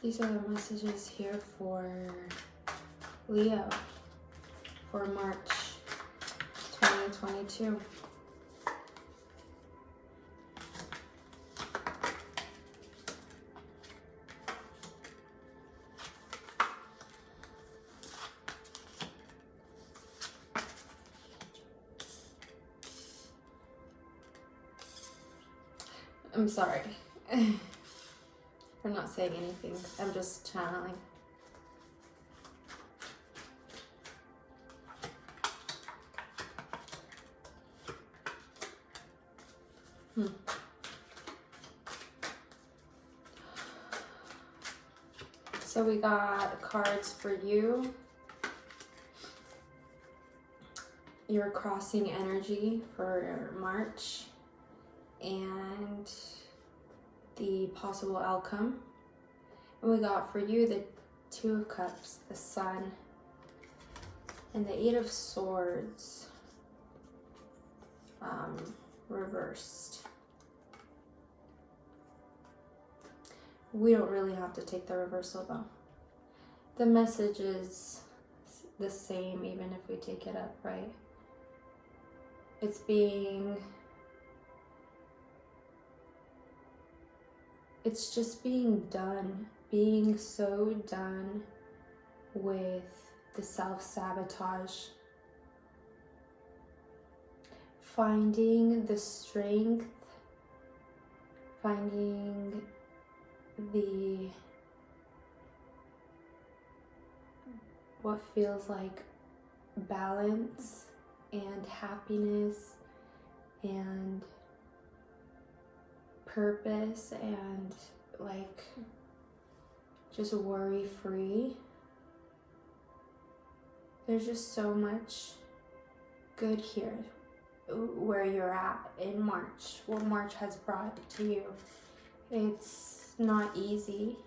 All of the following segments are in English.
These are the messages here for Leo for March 2022. I'm sorry for not saying anything. I'm just channeling. So we got cards for you. Your crossing energy for March. And the possible outcome. And we got for you the Two of Cups, the Sun, and the Eight of Swords reversed. We don't really have to take the reversal though. The message is the same even if we take it up, right? It's just being done, being so done with the self-sabotage. Finding the strength, finding what feels like balance and happiness and purpose and like just worry free. There's just so much good here where you're at in March, what March has brought to you. It's not easy.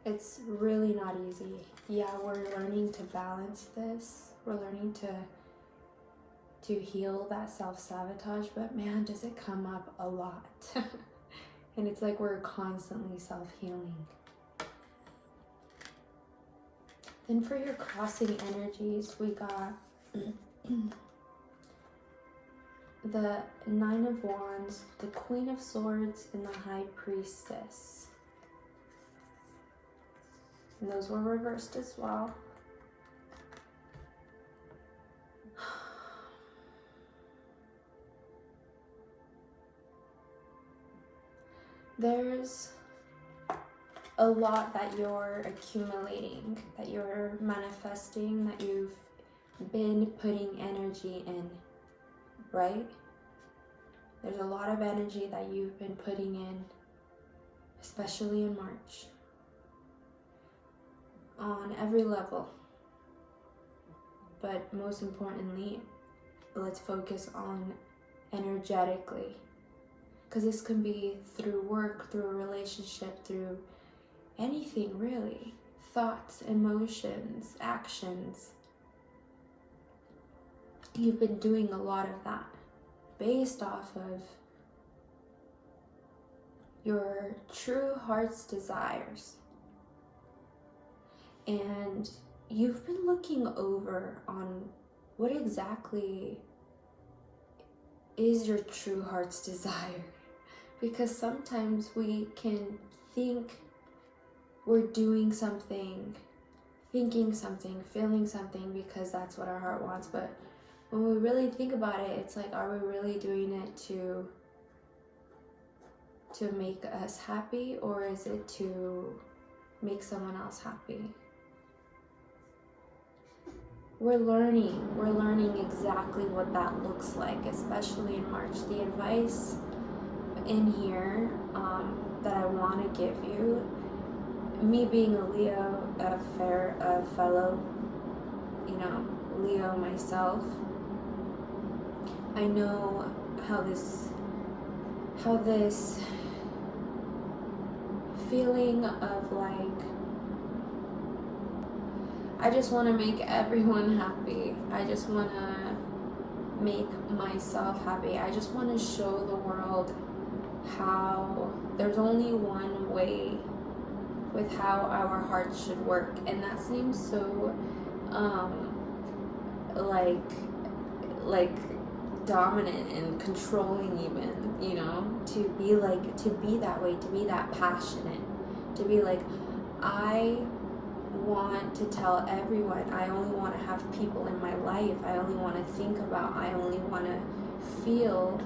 It's really not easy. Yeah, we're learning to balance this. We're learning to heal that self-sabotage, but man, does it come up a lot. And it's like we're constantly self-healing. Then for your crossing energies, we got the Nine of Wands, the Queen of Swords, and the High Priestess. And those were reversed as well. There's a lot that you're accumulating, that you're manifesting, that you've been putting energy in, right? There's a lot of energy that you've been putting in, especially in March, on every level. But most importantly, let's focus on energetically. Because this can be through work, through a relationship, through anything really. Thoughts, emotions, actions. You've been doing a lot of that based off of your true heart's desires. And you've been looking over on what exactly is your true heart's desire. Because sometimes we can think we're doing something, thinking something, feeling something because that's what our heart wants. But when we really think about it, it's like, are we really doing it to make us happy, or is it to make someone else happy? We're learning exactly what that looks like, especially in March. The advice in here that I want to give you, me being a Leo, a fellow, Leo myself, I know how this feeling of like, I just want to make everyone happy. I just want to make myself happy. I just want to show the world how there's only one way with how our hearts should work. And that seems so like dominant and controlling, even, you know, to be that way, to be that passionate, to be like, I want to tell everyone, I only want to have people in my life, I only want to think about, I only want to feel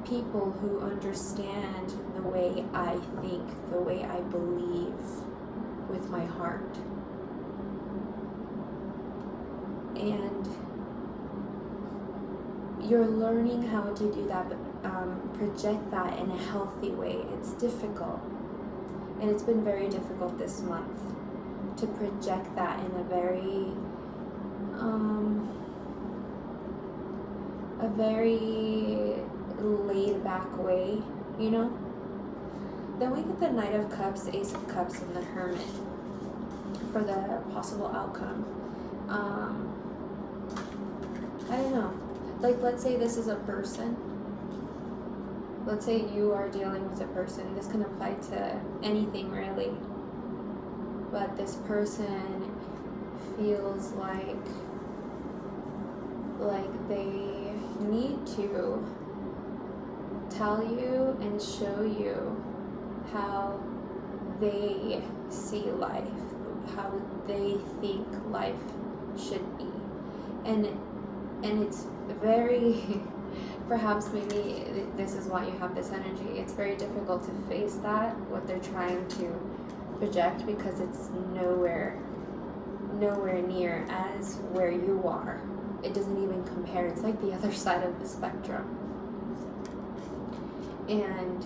people who understand the way I think, the way I believe with my heart. And you're learning how to do that, but project that in a healthy way. It's difficult, and it's been very difficult this month to project that in a very laid back way, you know. Then we get the Knight of Cups, Ace of Cups, and the Hermit for the possible outcome. I don't know. Like, let's say this is a person. Let's say you are dealing with a person. This can apply to anything, really. But this person feels like they need to tell you and show you how they see life, how they think life should be. And it's very, perhaps maybe this is why you have this energy. It's very difficult to face that, what they're trying to project, because it's nowhere near as where you are. It doesn't even compare. It's like the other side of the spectrum. And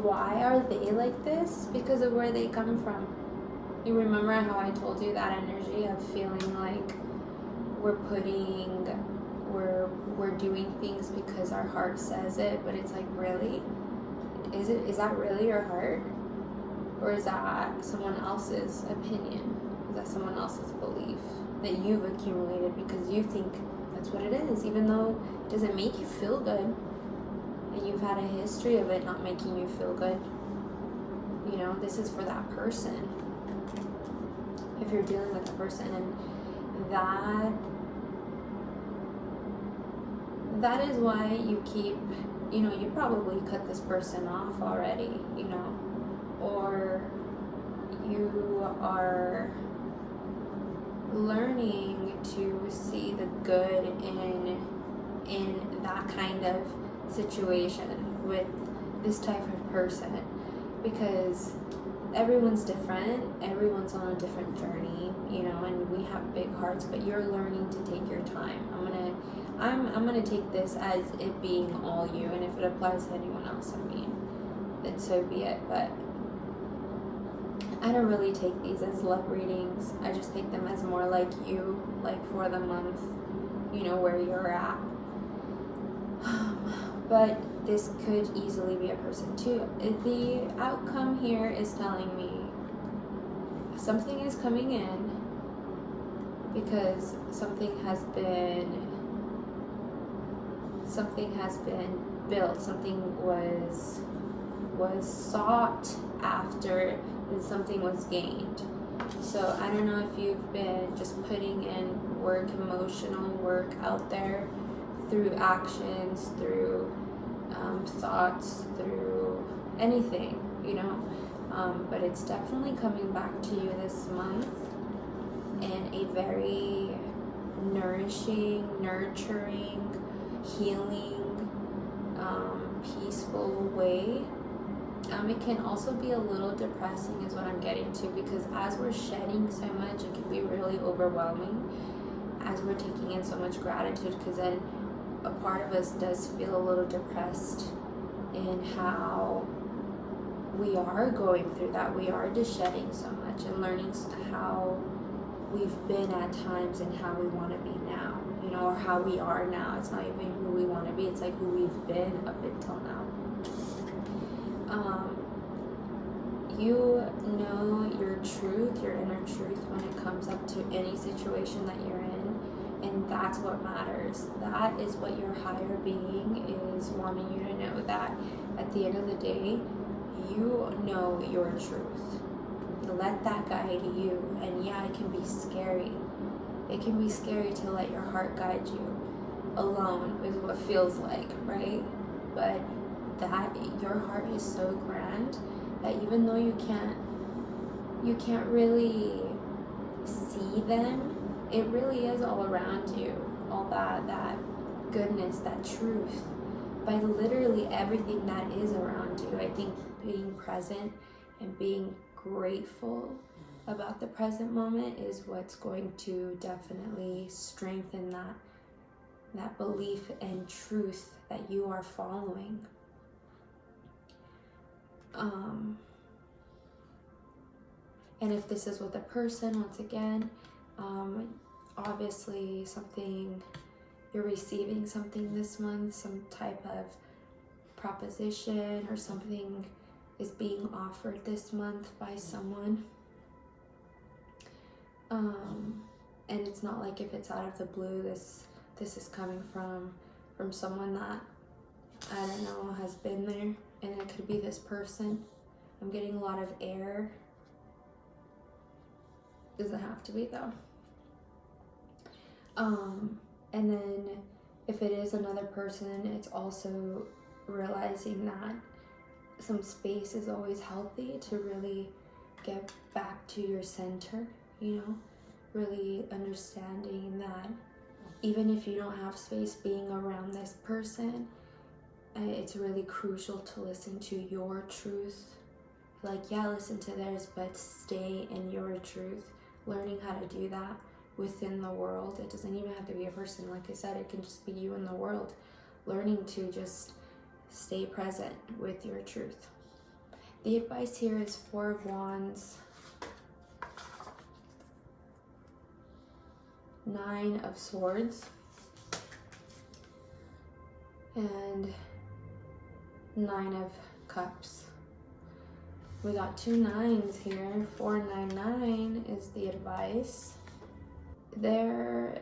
why are they like this? Because of where they come from. You remember how I told you that energy of feeling like we're doing things because our heart says it, but it's like, really? Is that really your heart? Or is that someone else's opinion? Is that someone else's belief that you've accumulated because you think that's what it is, even though it doesn't make you feel good, and you've had a history of it not making you feel good? You know, this is for that person. If you're dealing with a person, and that is why you keep, you know, you probably cut this person off already, you know, or you are learning to see the good in that kind of situation with this type of person, because everyone's different, everyone's on a different journey, you know, and we have big hearts, but you're learning to take your time. I'm gonna take this as it being all you, and if it applies to anyone else, I mean, then so be it. But I don't really take these as love readings. I just take them as more like you, like for the month, you know, where you're at. But this could easily be a person too. The outcome here is telling me something is coming in because something has been built, something was sought after, and something was gained. So I don't know if you've been just putting in work, emotional work out there through actions, through thoughts, through anything, you know, but it's definitely coming back to you this month in a very nourishing, nurturing, healing, peaceful way. It can also be a little depressing is what I'm getting to, because as we're shedding so much, it can be really overwhelming as we're taking in so much gratitude, because then a part of us does feel a little depressed in how we are going through that. We are just shedding so much and learning how we've been at times and how we want to be now, you know, or how we are now. It's not even who we want to be, it's like who we've been up until now. You know your truth, your inner truth, when it comes up to any situation that you're in, and that's what matters. That is what your higher being is wanting you to know, that at the end of the day, you know your truth. Let that guide you. And yeah, it can be scary. It can be scary to let your heart guide you. Alone is what feels like, right? But that your heart is so grand that even though you can't really see them, it really is all around you. All that goodness, that truth, by literally everything that is around you. I think being present and being grateful about the present moment is what's going to definitely strengthen that belief and truth that you are following. And if this is with a person, once again, obviously you're receiving something this month, some type of proposition or something is being offered this month by someone. And it's not like if it's out of the blue, this is coming from someone that, I don't know, has been there, and it could be this person. I'm getting a lot of air. Doesn't have to be though. And then if it is another person, it's also realizing that some space is always healthy to really get back to your center, really understanding that even if you don't have space being around this person, it's really crucial to listen to your truth. Listen to theirs, but stay in your truth. Learning how to do that within the world. It doesn't even have to be a person. Like I said, it can just be you in the world. Learning to just stay present with your truth. The advice here is 4 of Wands, 9 of Swords, and 9 of Cups. We got 2 9s here. 499 is the advice. There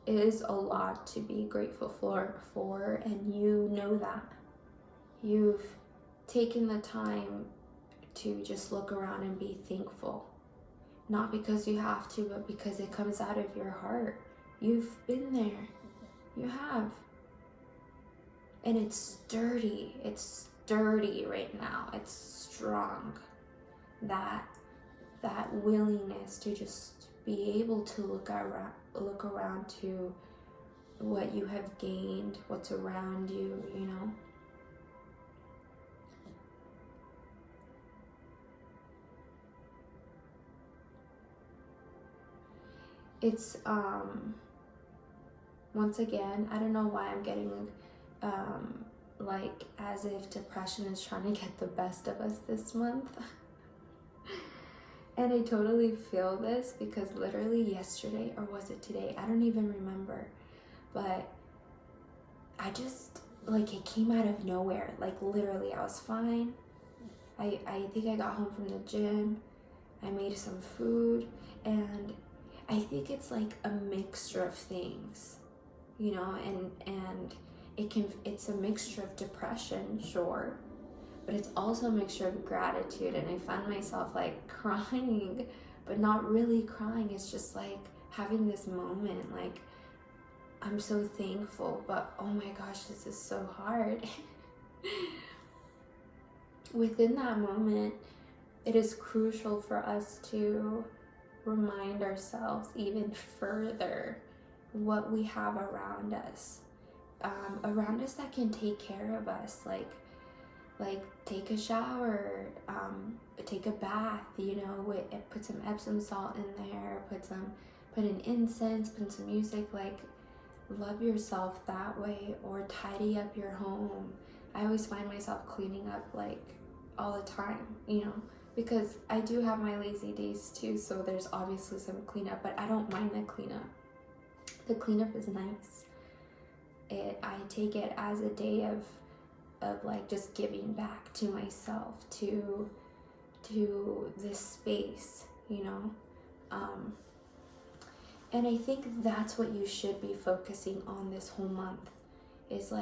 is a lot to be grateful for, and you know that. You've taken the time to just look around and be thankful. Not because you have to, but because it comes out of your heart. You've been there. You have. And it's sturdy. It's sturdy right now. It's strong. That willingness to just be able to look around to what you have gained, what's around you, It's once again, I don't know why I'm getting as if depression is trying to get the best of us this month. And I totally feel this because literally yesterday, or was it today? I don't even remember. But I just, it came out of nowhere. Literally, I was fine. I think I got home from the gym. I made some food. And I think it's a mixture of things, and it's a mixture of depression, sure, but it's also a mixture of gratitude. And I found myself crying, but not really crying. It's just having this moment, I'm so thankful, but oh my gosh, this is so hard. Within that moment, it is crucial for us to remind ourselves even further what we have around us that can take care of us, take a shower, take a bath, put some Epsom salt in there, put in incense, put some music, love yourself that way, or tidy up your home. I always find myself cleaning up all the time, because I do have my lazy days too, so there's obviously some cleanup, but I don't mind the cleanup. The cleanup is nice. I take it as a day of just giving back to myself, to this space, and I think that's what you should be focusing on this whole month, is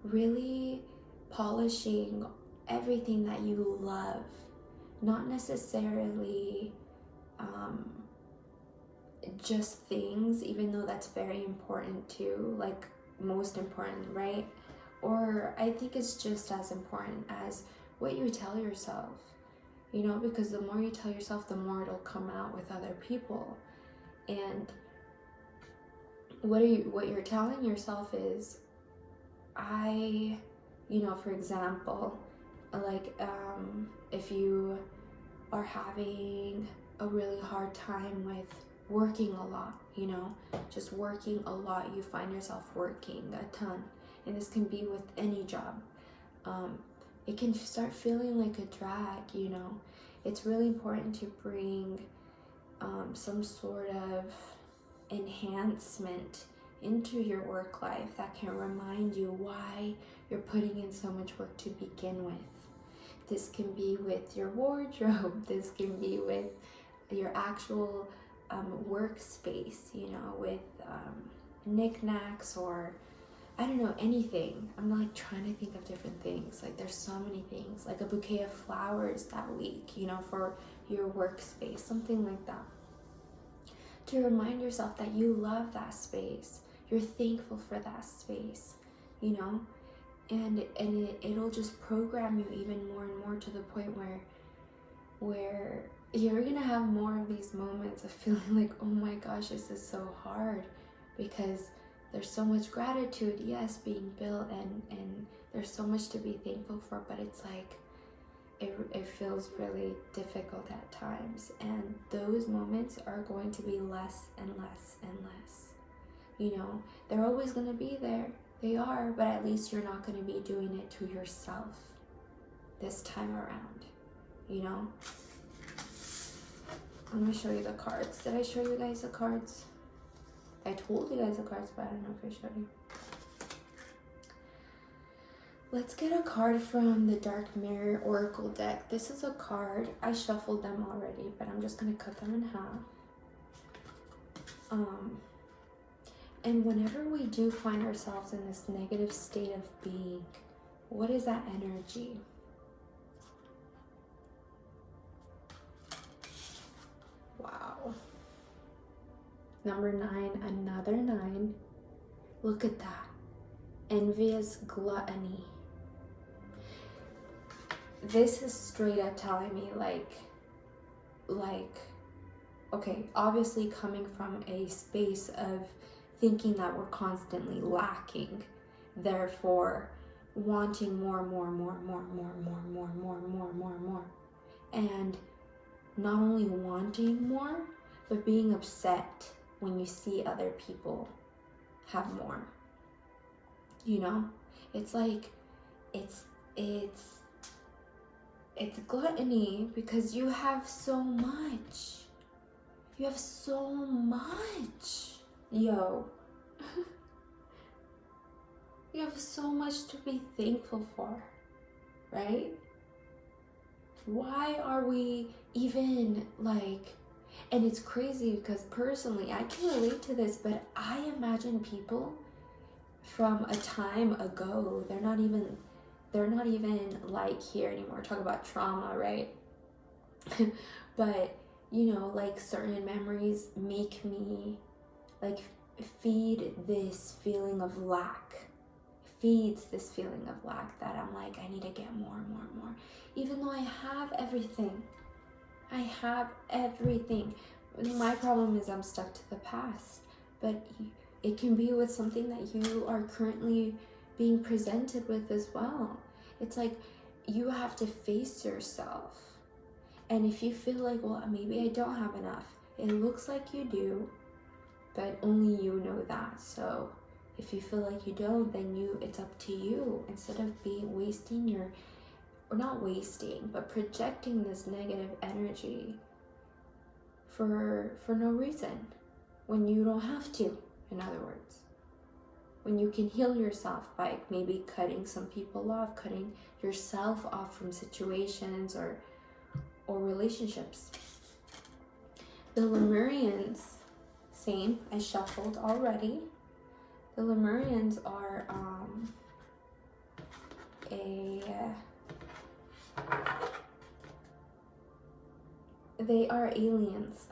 really polishing everything that you love, not necessarily just things, even though that's very important too, like most important, right? Or I think it's just as important as what you tell yourself, you know, because the more you tell yourself, the more it'll come out with other people. And what you're telling yourself is, you know, for example, like if you are having a really hard time with working a lot, you know, just working a lot, you find yourself working a ton, and this can be with any job. It can start feeling like a drag, you know. It's really important to bring some sort of enhancement into your work life that can remind you why you're putting in so much work to begin with. This can be with your wardrobe, this can be with your actual workspace, you know, with knickknacks, or I don't know, anything. I'm like trying to think of different things. Like there's so many things, like a bouquet of flowers that week, you know, for your workspace, something like that. To remind yourself that you love that space, you're thankful for that space, you know, and it'll just program you even more and more to the point where you're gonna have more of these moments of feeling like, oh my gosh, this is so hard, because there's so much gratitude, yes, being built, and there's so much to be thankful for, but it's like it feels really difficult at times, and those moments are going to be less and less and less. You know, they're always going to be there. They are, but at least you're not going to be doing it to yourself this time around, you know? I'm going to show you the cards. Did I show you guys the cards? I told you guys the cards, but I don't know if I showed you. Let's get a card from the Dark Mirror Oracle deck. This is a card. I shuffled them already, but I'm just going to cut them in half. And whenever we do find ourselves in this negative state of being, what is that energy? Wow. Number 9, another 9. Look at that. Envious gluttony. This is straight up telling me like, okay, obviously coming from a space of thinking that we're constantly lacking, therefore wanting more, and not only wanting more, but being upset when you see other people have more. You know, it's like it's gluttony, because you have so much. You have so much. Yo. You have so much to be thankful for, right? Why are we even like, and it's crazy because personally, I can relate to this, but I imagine people from a time ago, they're not even like here anymore. Talk about trauma, right? But you know, like certain memories make me like feed this feeling of lack, feeds this feeling of lack, that I'm like, I need to get more and more and more, even though I have everything. I have everything. My problem is I'm stuck to the past, but it can be with something that you are currently being presented with as well. It's like you have to face yourself. And if you feel like, well, maybe I don't have enough, it looks like you do, but only you know that. So if you feel like you don't, then it's up to you. Instead of wasting your, or not wasting, but projecting this negative energy for no reason, when you don't have to, in other words. When you can heal yourself by maybe cutting some people off, cutting yourself off from situations or relationships. The Lemurians, same, I shuffled already. The Lemurians are they are aliens.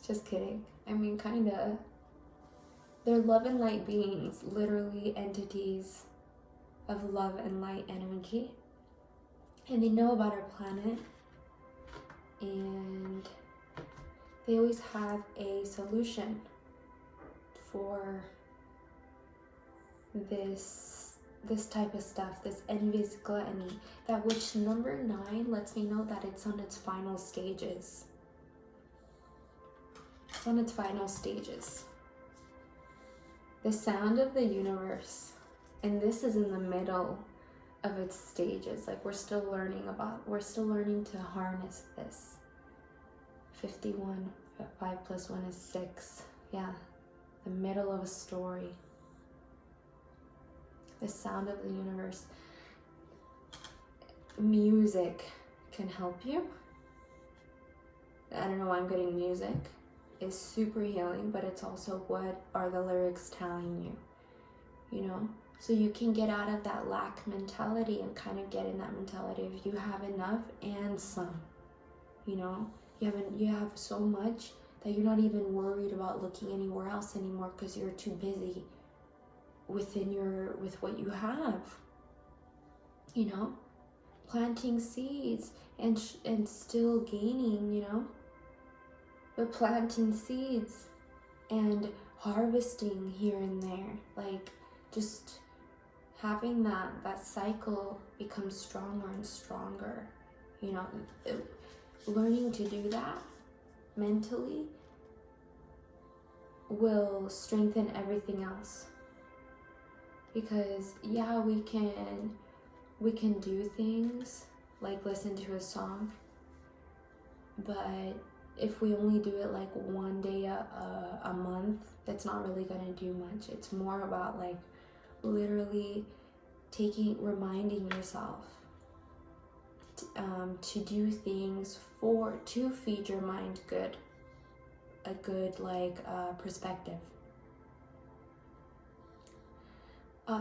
Just kidding. I mean, kinda. They're love and light beings, literally entities of love and light energy. And they know about our planet. And they always have a solution for this type of stuff, this envious gluttony, that which number 9 lets me know that it's on its final stages. It's on its final stages. The sound of the universe, and this is in the middle of its stages. Like we're still learning to harness this. 51, 5 plus 1 is 6. Yeah, the middle of a story. The sound of the universe. Music can help you. I don't know why I'm getting music. It's super healing, but it's also what are the lyrics telling you, you know? So you can get out of that lack mentality and kind of get in that mentality of you have enough and some, you know? You have so much that you're not even worried about looking anywhere else anymore because you're too busy with what you have, you know? Planting seeds and still gaining, you know? But planting seeds and harvesting here and there, like just having that cycle become stronger and stronger, you know? Learning to do that mentally will strengthen everything else. Because yeah, we can do things like listen to a song, but if we only do it like one day a month, that's not really gonna do much. It's more about like literally reminding yourself to do things to feed your mind a good perspective.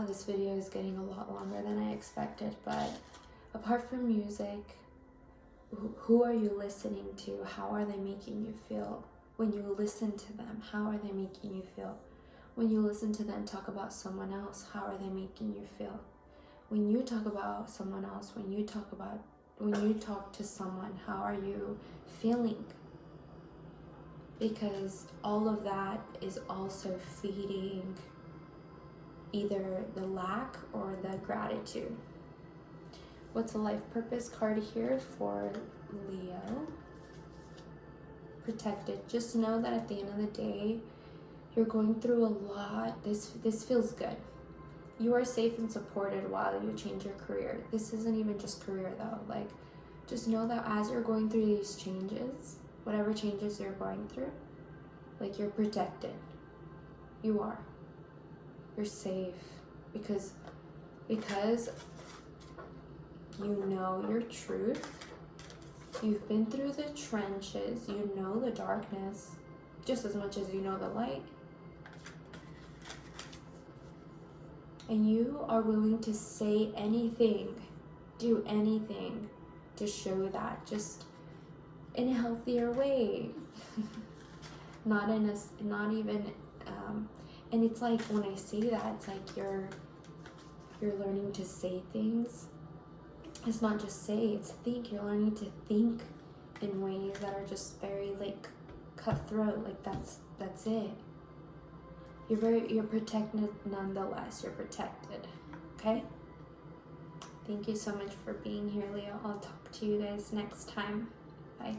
This video is getting a lot longer than I expected, but apart from music, who are you listening to? How are they making you feel? When you listen to them, how are they making you feel? When you listen to them talk about someone else, how are they making you feel? When you talk about someone else, when you talk to someone, how are you feeling? Because all of that is also feeding either the lack or the gratitude. What's a life purpose card here for Leo? Protected. Just know that at the end of the day, you're going through a lot. This feels good. You are safe and supported while you change your career. This isn't even just career though. Like, just know that as you're going through these changes, whatever changes you're going through, like you're protected. You are. You're safe because you know your truth. You've been through the trenches. You know the darkness just as much as you know the light. And you are willing to say anything, do anything to show that, just in a healthier way. And it's like when I see that, it's like you're learning to say things. It's not just say, it's think. You're learning to think in ways that are just very like cutthroat. Like that's it. You're protected nonetheless. You're protected. Okay? Thank you so much for being here, Leo. I'll talk to you guys next time. Bye.